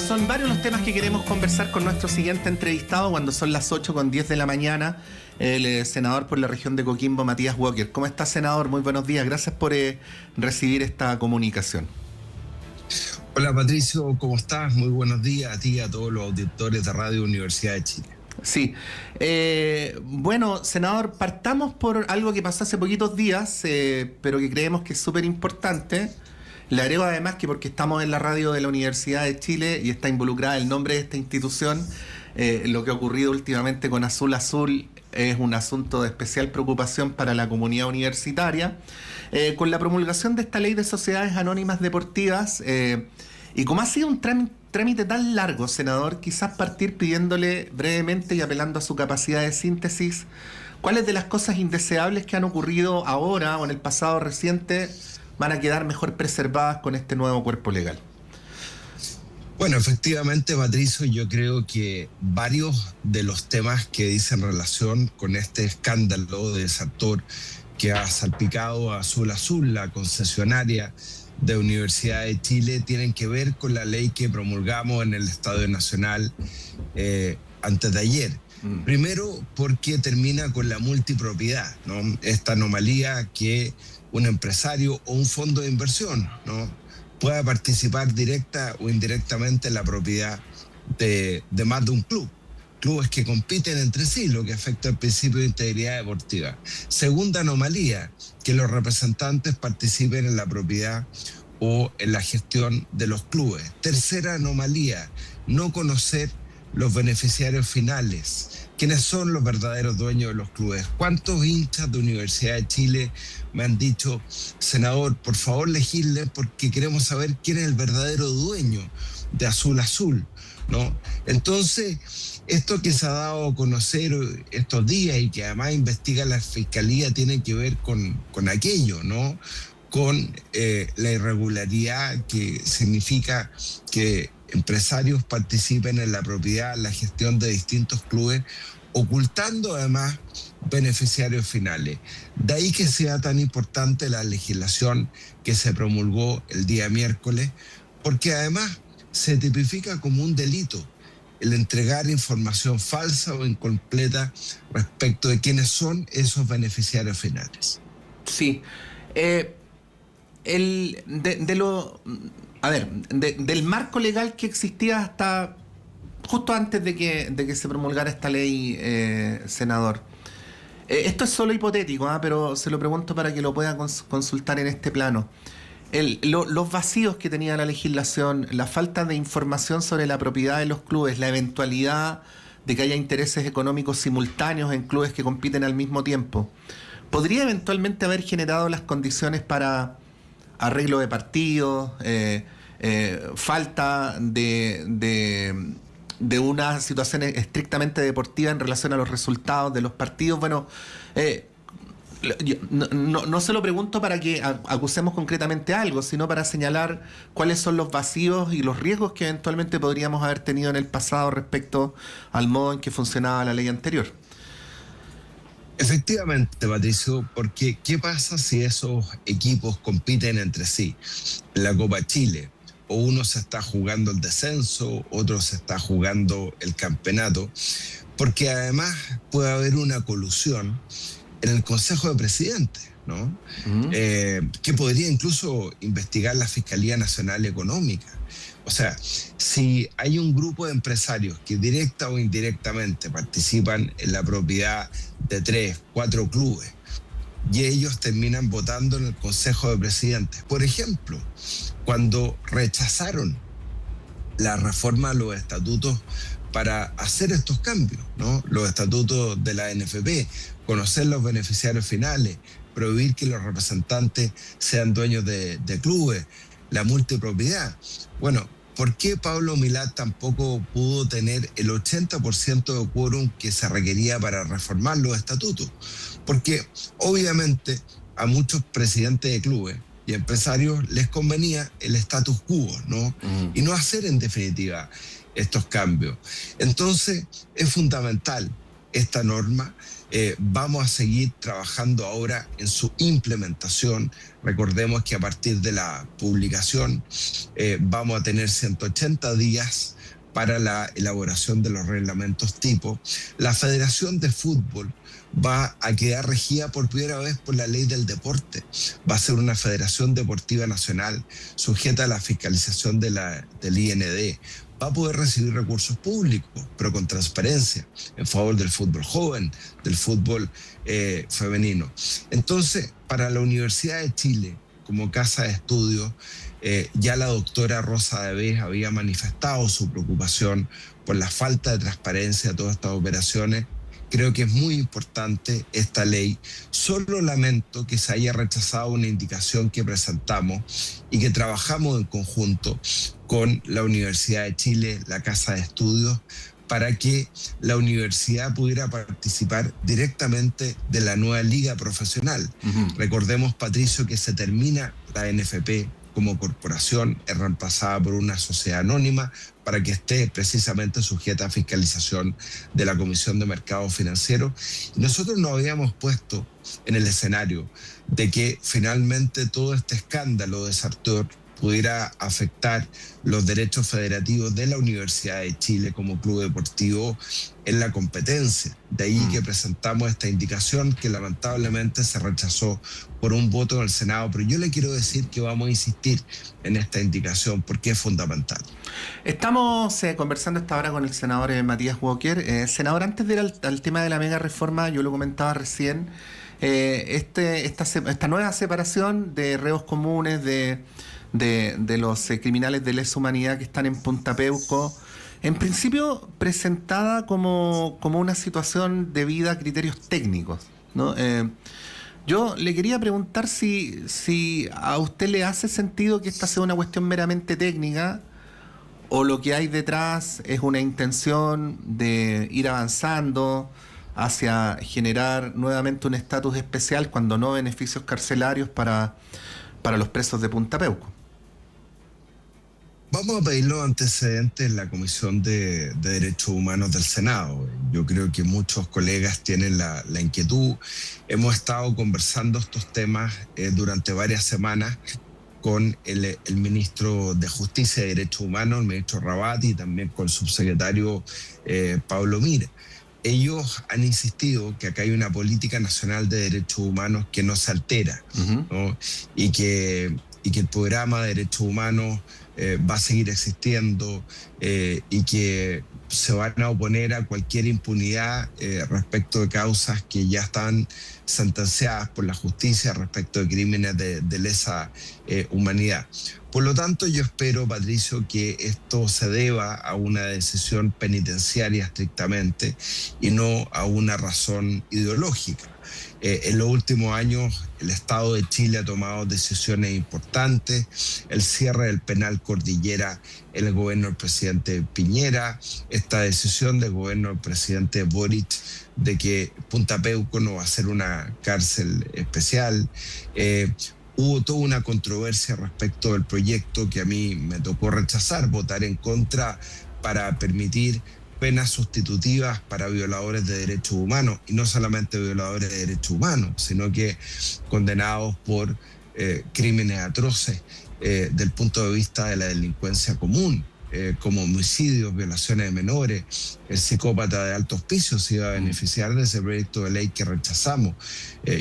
son varios los temas que queremos conversar con nuestro siguiente entrevistado cuando son las 8:10 de la mañana, el senador por la región de Coquimbo, Matías Walker. ¿Cómo está, senador? Muy buenos días. Gracias por recibir esta comunicación. Hola, Patricio, ¿cómo estás? Muy buenos días a ti y a todos los auditores de Radio Universidad de Chile. Sí. Bueno, senador, partamos por algo que pasó hace poquitos días, pero que creemos que es súper importante. Le agrego además que porque estamos en la radio de la Universidad de Chile y está involucrada el nombre de esta institución, lo que ha ocurrido últimamente con Azul Azul es un asunto de especial preocupación para la comunidad universitaria. Con la promulgación de esta ley de sociedades anónimas deportivas, y como ha sido un trámite tan largo, senador, quizás partir pidiéndole brevemente y apelando a su capacidad de síntesis, ¿cuáles de las cosas indeseables que han ocurrido ahora o en el pasado reciente van a quedar mejor preservadas con este nuevo cuerpo legal? Bueno, efectivamente, Patricio, yo creo que varios de los temas que dicen relación con este escándalo de Sartor que ha salpicado a Azul Azul, la concesionaria de Universidad de Chile, tienen que ver con la ley que promulgamos en el Estadio Nacional antes de ayer. Primero, porque termina con la multipropiedad, ¿no? Esta anomalía que un empresario o un fondo de inversión, ¿no?, pueda participar directa o indirectamente en la propiedad de más de un club. Clubes que compiten entre sí, lo que afecta al principio de integridad deportiva. Segunda anomalía, que los representantes participen en la propiedad o en la gestión de los clubes. Tercera anomalía, no conocer los beneficiarios finales. ¿Quiénes son los verdaderos dueños de los clubes? ¿Cuántos hinchas de Universidad de Chile me han dicho, senador, por favor legisle porque queremos saber quién es el verdadero dueño de Azul Azul, ¿no? Entonces, esto que se ha dado a conocer estos días y que además investiga la Fiscalía tiene que ver con aquello, ¿no? Con la irregularidad que significa que empresarios participen en la propiedad, la gestión de distintos clubes, ocultando además beneficiarios finales. De ahí que sea tan importante la legislación que se promulgó el día miércoles, porque además se tipifica como un delito el entregar información falsa o incompleta respecto de quiénes son esos beneficiarios finales. Sí. Del marco legal que existía hasta justo antes de que se promulgara esta ley, senador. Esto es solo hipotético, pero se lo pregunto para que lo pueda consultar en este plano. Los vacíos que tenía la legislación, la falta de información sobre la propiedad de los clubes, la eventualidad de que haya intereses económicos simultáneos en clubes que compiten al mismo tiempo, ¿podría eventualmente haber generado las condiciones para arreglo de partidos, falta de una situación estrictamente deportiva en relación a los resultados de los partidos? Bueno, no se lo pregunto para que acusemos concretamente algo, sino para señalar cuáles son los vacíos y los riesgos que eventualmente podríamos haber tenido en el pasado respecto al modo en que funcionaba la ley anterior. Efectivamente, Patricio, porque ¿qué pasa si esos equipos compiten entre sí? En la Copa Chile, o uno se está jugando el descenso, otro se está jugando el campeonato, porque además puede haber una colusión en el Consejo de Presidentes, ¿no? Que podría incluso investigar la Fiscalía Nacional Económica. O sea, si hay un grupo de empresarios que directa o indirectamente participan en la propiedad de 3, 4 clubes y ellos terminan votando en el Consejo de Presidentes, por ejemplo, cuando rechazaron la reforma a los estatutos para hacer estos cambios, ¿no? Los estatutos de la NFP, conocer los beneficiarios finales, prohibir que los representantes sean dueños de clubes, la multipropiedad. Bueno, ¿por qué Pablo Milad tampoco pudo tener el 80% de quórum que se requería para reformar los estatutos? Porque obviamente a muchos presidentes de clubes y empresarios les convenía el status quo, ¿no? Y no hacer en definitiva estos cambios. Entonces es fundamental esta norma Vamos a seguir trabajando ahora en su implementación. Recordemos que a partir de la publicación vamos a tener 180 días para la elaboración de los reglamentos tipo. La Federación de Fútbol va a quedar regida por primera vez por la ley del deporte. Va a ser una federación deportiva nacional sujeta a la fiscalización del IND. Va a poder recibir recursos públicos, pero con transparencia, en favor del fútbol joven, del fútbol femenino. Entonces, para la Universidad de Chile, como casa de estudios, ya la doctora Rosa Devés había manifestado su preocupación por la falta de transparencia de todas estas operaciones. Creo que es muy importante esta ley. Solo lamento que se haya rechazado una indicación que presentamos y que trabajamos en conjunto con la Universidad de Chile, la Casa de Estudios, para que la universidad pudiera participar directamente de la nueva liga profesional. Recordemos, Patricio, que se termina la NFP como corporación, es reemplazada por una sociedad anónima para que esté precisamente sujeta a fiscalización de la Comisión de Mercados Financieros. Y nosotros nos habíamos puesto en el escenario de que finalmente todo este escándalo de Sartor pudiera afectar los derechos federativos de la Universidad de Chile como club deportivo en la competencia. De ahí que presentamos esta indicación que lamentablemente se rechazó por un voto en el Senado, pero yo le quiero decir que vamos a insistir en esta indicación porque es fundamental. Estamos conversando esta hora con el senador Matías Walker. Senador, antes de ir al tema de la mega reforma, yo lo comentaba recién, esta nueva separación de reos comunes, de los criminales de lesa humanidad que están en Punta Peuco, en principio presentada como una situación debida a criterios técnicos, ¿no? Yo le quería preguntar si a usted le hace sentido que esta sea una cuestión meramente técnica o lo que hay detrás es una intención de ir avanzando hacia generar nuevamente un estatus especial, cuando no beneficios carcelarios para los presos de Punta Peuco. Vamos a pedir los antecedentes en la Comisión de Derechos Humanos del Senado. Yo creo que muchos colegas tienen la inquietud. Hemos estado conversando estos temas durante varias semanas con el ministro de Justicia y Derechos Humanos, el ministro Rabat, y también con el subsecretario Pablo Mira. Ellos han insistido que acá hay una política nacional de derechos humanos que no se altera, ¿no? y que el programa de derechos humanos va a seguir existiendo y que se van a oponer a cualquier impunidad respecto de causas que ya están sentenciadas por la justicia respecto de crímenes de lesa humanidad. Por lo tanto, yo espero, Patricio, que esto se deba a una decisión penitenciaria estrictamente y no a una razón ideológica. En los últimos años, el Estado de Chile ha tomado decisiones importantes, el cierre del penal Cordillera en el gobierno del presidente Piñera, esta decisión del gobierno del presidente Boric de que Punta Peuco no va a ser una cárcel especial. Hubo toda una controversia respecto del proyecto que a mí me tocó rechazar, votar en contra para permitir penas sustitutivas para violadores de derechos humanos, y no solamente violadores de derechos humanos, sino que condenados por crímenes atroces del punto de vista de la delincuencia común, como homicidios, violaciones de menores. El psicópata de alto hospicio se iba a beneficiar de ese proyecto de ley que rechazamos.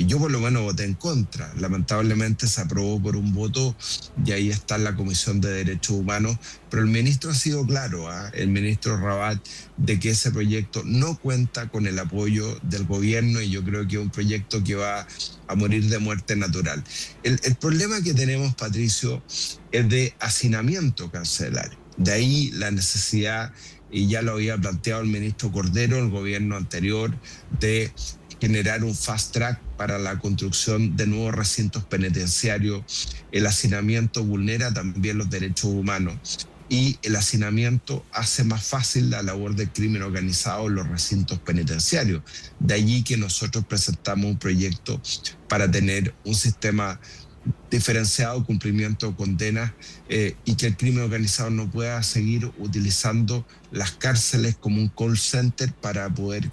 Yo por lo menos voté en contra. Lamentablemente se aprobó por un voto y ahí está en la Comisión de Derechos Humanos, pero el ministro ha sido claro, el ministro Rabat, de que ese proyecto no cuenta con el apoyo del gobierno, y yo creo que es un proyecto que va a morir de muerte natural. El problema que tenemos, Patricio, es de hacinamiento carcelario. De ahí la necesidad, y ya lo había planteado el ministro Cordero, el gobierno anterior, de generar un fast track para la construcción de nuevos recintos penitenciarios. El hacinamiento vulnera también los derechos humanos, y el hacinamiento hace más fácil la labor del crimen organizado en los recintos penitenciarios. De allí que nosotros presentamos un proyecto para tener un sistema diferenciado cumplimiento de condenas y que el crimen organizado no pueda seguir utilizando las cárceles como un call center para poder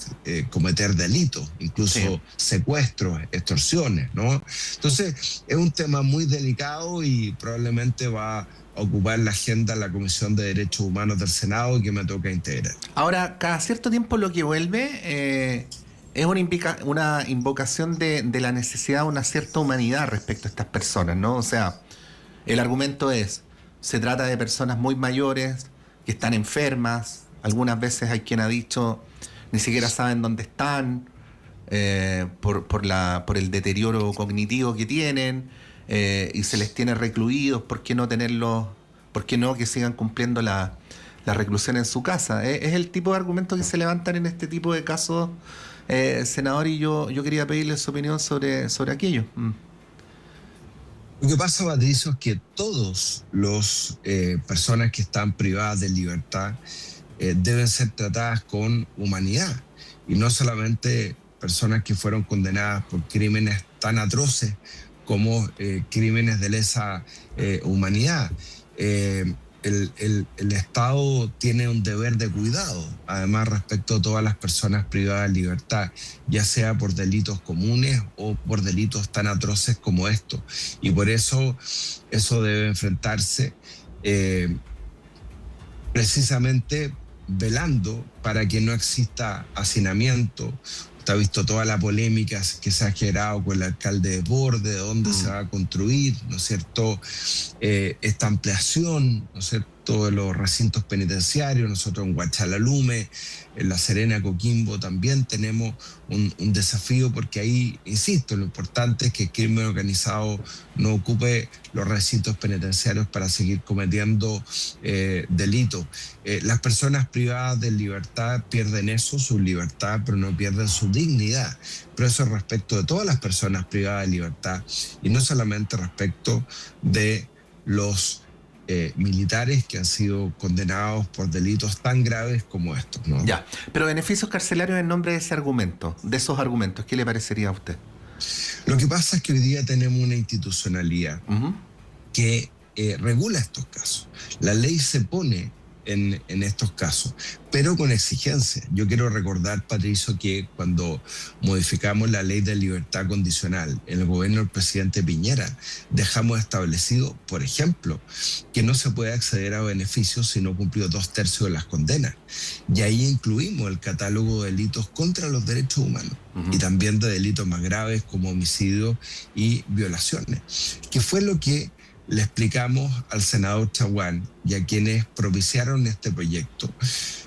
cometer delitos, incluso Sí. secuestros, extorsiones, ¿no? Entonces, es un tema muy delicado y probablemente va a ocupar la agenda la Comisión de Derechos Humanos del Senado que me toca integrar. Ahora, cada cierto tiempo lo que vuelve es una invocación de la necesidad de una cierta humanidad respecto a estas personas, ¿no? O sea, el argumento es, se trata de personas muy mayores, que están enfermas, algunas veces hay quien ha dicho, ni siquiera saben dónde están, por el deterioro cognitivo que tienen, y se les tiene recluidos, ¿por qué no tenerlos, por qué no que sigan cumpliendo la reclusión en su casa? Es el tipo de argumentos que se levantan en este tipo de casos, senador, y yo quería pedirle su opinión sobre aquello. Lo que pasa, Patricio, es que todos los personas que están privadas de libertad deben ser tratadas con humanidad, y no solamente personas que fueron condenadas por crímenes tan atroces como crímenes de lesa humanidad. El Estado tiene un deber de cuidado, además, respecto a todas las personas privadas de libertad, ya sea por delitos comunes o por delitos tan atroces como estos. Y por eso debe enfrentarse precisamente velando para que no exista hacinamiento. Usted ha visto toda la polémica que se ha generado con el alcalde de Borde, de dónde se va a construir, ¿no es cierto? Esta ampliación, ¿no es cierto?, de los recintos penitenciarios. Nosotros en Huachalalume, en La Serena, Coquimbo, también tenemos un desafío, porque ahí, insisto, lo importante es que el crimen organizado no ocupe los recintos penitenciarios para seguir cometiendo delitos. Las personas privadas de libertad pierden eso, su libertad, pero no pierden su dignidad. Pero eso es respecto de todas las personas privadas de libertad, y no solamente respecto de los militares que han sido condenados por delitos tan graves como estos, ¿no? Ya, pero beneficios carcelarios en nombre de ese argumento, de esos argumentos, ¿qué le parecería a usted? Lo que pasa es que hoy día tenemos una institucionalidad que regula estos casos. La ley se pone en estos casos, pero con exigencias. Yo quiero recordar, Patricio, que cuando modificamos la ley de libertad condicional en el gobierno del presidente Piñera, dejamos establecido, por ejemplo, que no se puede acceder a beneficios si no cumplió 2/3 de las condenas. Y ahí incluimos el catálogo de delitos contra los derechos humanos y también de delitos más graves como homicidios y violaciones, que fue lo que le explicamos al senador Chaguán y a quienes propiciaron este proyecto,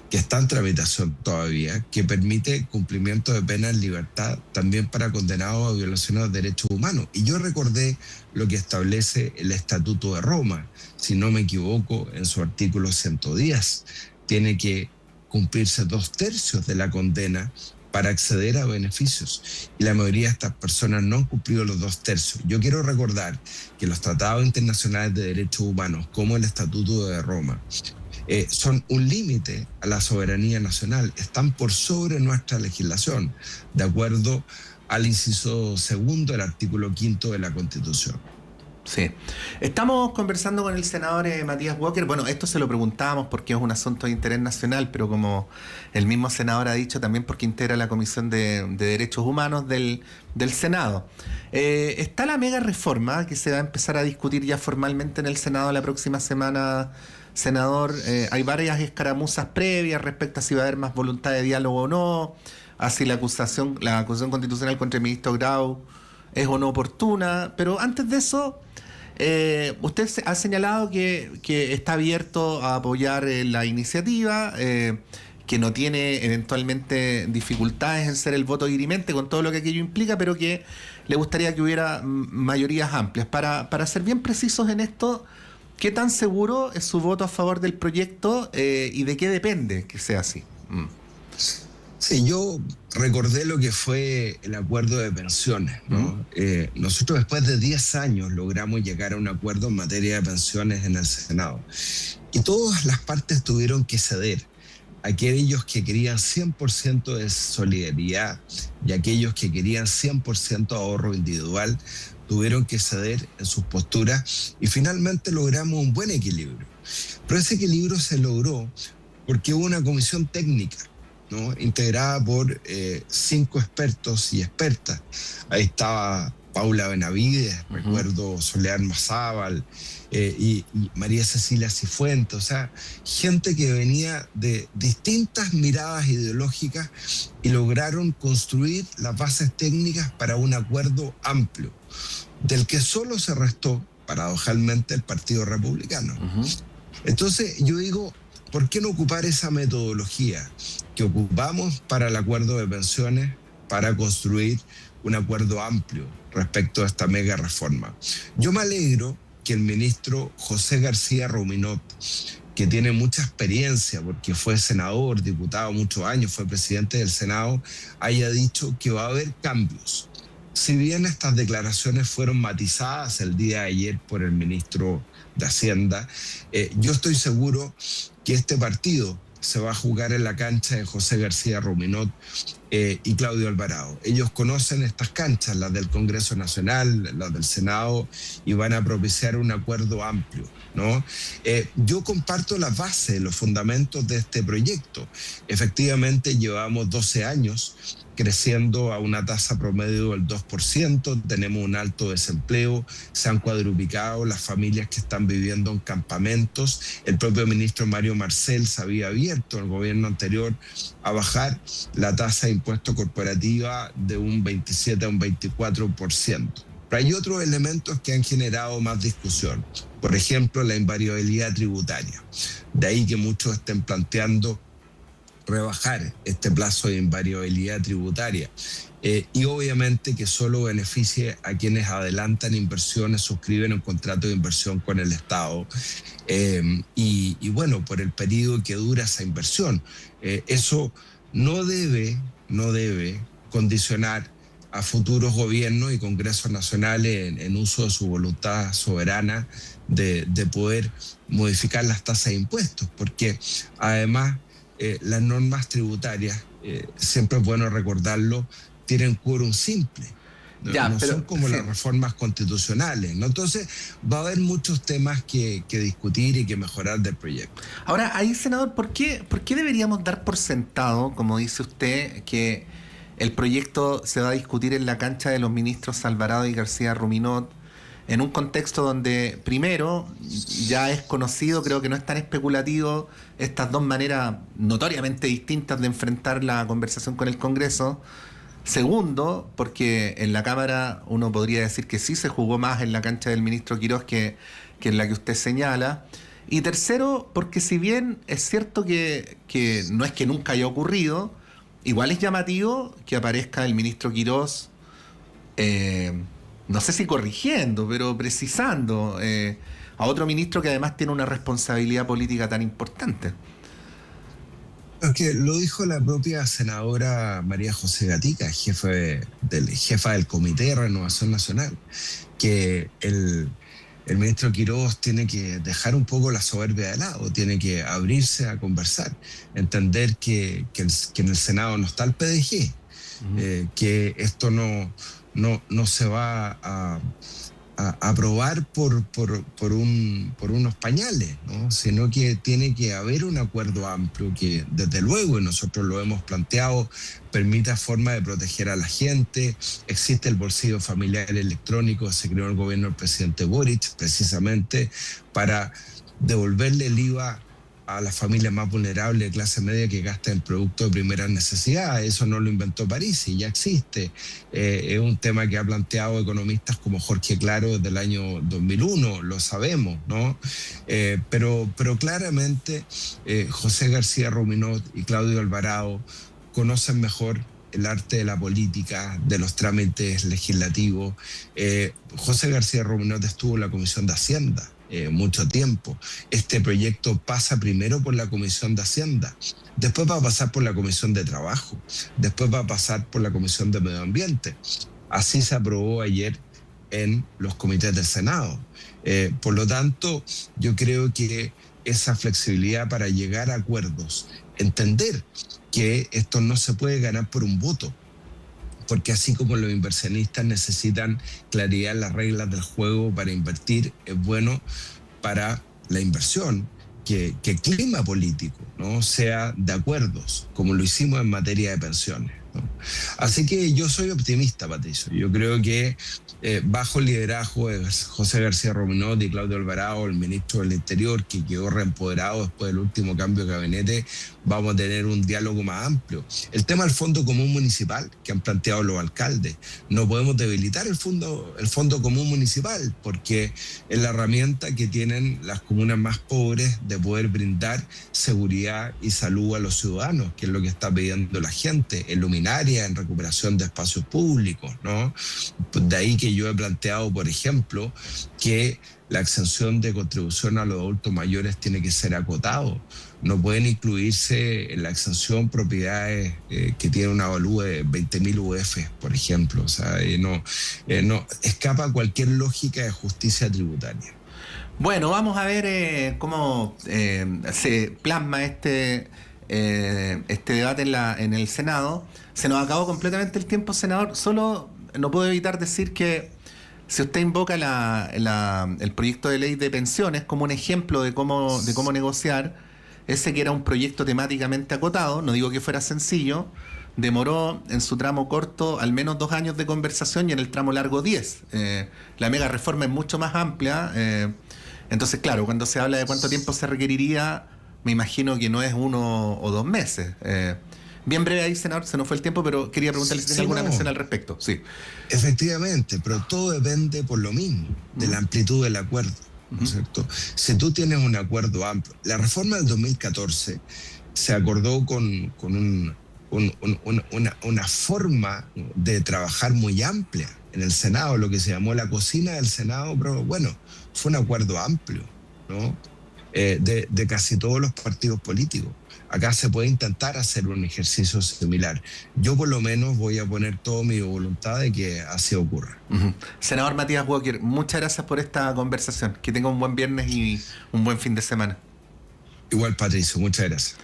que está en tramitación todavía, que permite cumplimiento de pena en libertad también para condenados a violaciones de derechos humanos. Y yo recordé lo que establece el Estatuto de Roma, si no me equivoco, en su artículo 110. Tiene que cumplirse 2/3 de la condena para acceder a beneficios, y la mayoría de estas personas no han cumplido los 2/3. Yo quiero recordar que los tratados internacionales de derechos humanos, como el Estatuto de Roma, son un límite a la soberanía nacional, están por sobre nuestra legislación, de acuerdo al inciso segundo del artículo 5 de la Constitución. Sí. Estamos conversando con el senador Matías Walker. Bueno, esto se lo preguntábamos porque es un asunto de interés nacional, pero como el mismo senador ha dicho, también porque integra la Comisión de Derechos Humanos del Senado. Está la mega reforma que se va a empezar a discutir ya formalmente en el Senado la próxima semana, senador. Hay varias escaramuzas previas respecto a si va a haber más voluntad de diálogo o no, a si la acusación constitucional contra el ministro Grau es o no oportuna, pero antes de eso, usted ha señalado que está abierto a apoyar la iniciativa, que no tiene eventualmente dificultades en ser el voto dirimente con todo lo que aquello implica, pero que le gustaría que hubiera mayorías amplias. Para ser bien precisos en esto, ¿qué tan seguro es su voto a favor del proyecto y de qué depende que sea así? Sí, yo recordé lo que fue el acuerdo de pensiones, ¿no? Nosotros después de 10 años logramos llegar a un acuerdo en materia de pensiones en el Senado. Y todas las partes tuvieron que ceder. Aquellos que querían 100% de solidaridad y aquellos que querían 100% ahorro individual tuvieron que ceder en sus posturas y finalmente logramos un buen equilibrio. Pero ese equilibrio se logró porque hubo una comisión técnica, ¿no?, integrada por 5 expertos y expertas. Ahí estaba Paula Benavides, recuerdo Soledad Mazábal, y María Cecilia Cifuentes, o sea, gente que venía de distintas miradas ideológicas y lograron construir las bases técnicas para un acuerdo amplio, del que solo se restó, paradojalmente, el Partido Republicano. Entonces yo digo, ¿por qué no ocupar esa metodología que ocupamos para el acuerdo de pensiones para construir un acuerdo amplio respecto a esta mega reforma? Yo me alegro que el ministro José García Ruminot, que tiene mucha experiencia porque fue senador, diputado muchos años, fue presidente del Senado, haya dicho que va a haber cambios. Si bien estas declaraciones fueron matizadas el día de ayer por el ministro de Hacienda, yo estoy seguro que este partido se va a jugar en la cancha de José García Ruminot y Claudio Alvarado. Ellos conocen estas canchas, las del Congreso Nacional, las del Senado, y van a propiciar un acuerdo amplio, ¿no? Yo comparto las bases, los fundamentos de este proyecto. Efectivamente, llevamos 12 años creciendo a una tasa promedio del 2%, tenemos un alto desempleo, se han cuadruplicado las familias que están viviendo en campamentos. El propio ministro Mario Marcel se había abierto, el gobierno anterior, a bajar la tasa de impuesto corporativa de un 27 a un 24%. Pero hay otros elementos que han generado más discusión. Por ejemplo, la invariabilidad tributaria. De ahí que muchos estén planteando rebajar este plazo de invariabilidad tributaria. Y obviamente que solo beneficie a quienes adelantan inversiones, suscriben un contrato de inversión con el Estado. Y bueno, por el periodo que dura esa inversión. Eso no debe condicionar a futuros gobiernos y congresos nacionales en uso de su voluntad soberana de poder modificar las tasas de impuestos, porque además las normas tributarias, siempre es bueno recordarlo, tienen quórum simple. No son como las reformas constitucionales, ¿no? Entonces va a haber muchos temas que discutir y que mejorar del proyecto. Ahora, ahí, senador, ¿por qué deberíamos dar por sentado, como dice usted, que el proyecto se va a discutir en la cancha de los ministros Alvarado y García Ruminot, en un contexto donde, primero, ya es conocido, creo que no es tan especulativo, estas dos maneras notoriamente distintas de enfrentar la conversación con el Congreso? Segundo, porque en la Cámara uno podría decir que sí se jugó más en la cancha del ministro Quirós que en la que usted señala. Y tercero, porque si bien es cierto que no es que nunca haya ocurrido, igual es llamativo que aparezca el ministro Quirós, no sé si corrigiendo, pero precisando a otro ministro que además tiene una responsabilidad política tan importante. Porque lo dijo la propia senadora María José Gatica, jefa del Comité de Renovación Nacional, que el ministro Quirós tiene que dejar un poco la soberbia de lado, tiene que abrirse a conversar, entender que en el Senado no está el PDG, que esto no se va a aprobar por unos pañales, ¿no? Sino que tiene que haber un acuerdo amplio que, desde luego, y nosotros lo hemos planteado, permita forma de proteger a la gente. Existe el bolsillo familiar electrónico, se creó el gobierno del presidente Boric precisamente para devolverle el IVA a las familias más vulnerables de clase media que gastan en productos de primera necesidad. Eso no lo inventó Parisi, ya existe. Es un tema que ha planteado economistas como Jorge Claro desde el año 2001, lo sabemos, ¿no? Pero claramente José García Ruminot y Claudio Alvarado conocen mejor el arte de la política, de los trámites legislativos. José García Ruminot estuvo en la Comisión de Hacienda mucho tiempo. Este proyecto pasa primero por la Comisión de Hacienda, después va a pasar por la Comisión de Trabajo, después va a pasar por la Comisión de Medio Ambiente. Así se aprobó ayer en los comités del Senado. Por lo tanto, yo creo que esa flexibilidad para llegar a acuerdos, entender que esto no se puede ganar por un voto, porque así como los inversionistas necesitan claridad en las reglas del juego para invertir, es bueno para la inversión que el clima político, ¿no?, sea de acuerdos, como lo hicimos en materia de pensiones, ¿no? Así que yo soy optimista, Patricio. Yo creo que bajo el liderazgo de José García Rominot y Claudio Alvarado, el ministro del Interior, que quedó reempoderado después del último cambio de gabinete, vamos a tener un diálogo más amplio. El tema del Fondo Común Municipal que han planteado los alcaldes, no podemos debilitar el Fondo Común Municipal, porque es la herramienta que tienen las comunas más pobres de poder brindar seguridad y salud a los ciudadanos, que es lo que está pidiendo la gente, en luminaria, en recuperación de espacios públicos, ¿no? De ahí que yo he planteado, por ejemplo, que la exención de contribución a los adultos mayores tiene que ser acotado. No pueden incluirse en la exención propiedades que tienen una valúa de 20.000 UF, por ejemplo. O sea, no escapa a cualquier lógica de justicia tributaria. Bueno, vamos a ver cómo se plasma este debate en el Senado. Se nos acabó completamente el tiempo, senador. Solo no puedo evitar decir que si usted invoca el proyecto de ley de pensiones como un ejemplo de cómo negociar, ese que era un proyecto temáticamente acotado, no digo que fuera sencillo, demoró en su tramo corto al menos 2 años de conversación y en el tramo largo 10. La mega reforma es mucho más amplia. Entonces, claro, cuando se habla de cuánto tiempo se requeriría, me imagino que no es 1 o 2 meses. Bien breve ahí, senador, se nos fue el tiempo, pero quería preguntarle si tiene alguna mención al respecto. Sí. Efectivamente, pero todo depende por lo mismo, de la amplitud del acuerdo, ¿no es cierto? Si tú tienes un acuerdo amplio, la reforma del 2014 se acordó con una forma de trabajar muy amplia en el Senado, lo que se llamó la cocina del Senado, pero bueno, fue un acuerdo amplio, ¿no? De casi todos los partidos políticos. Acá se puede intentar hacer un ejercicio similar. Yo por lo menos voy a poner toda mi voluntad de que así ocurra. Senador Matías Walker, muchas gracias por esta conversación. Que tenga un buen viernes y un buen fin de semana. Igual, Patricio, muchas gracias.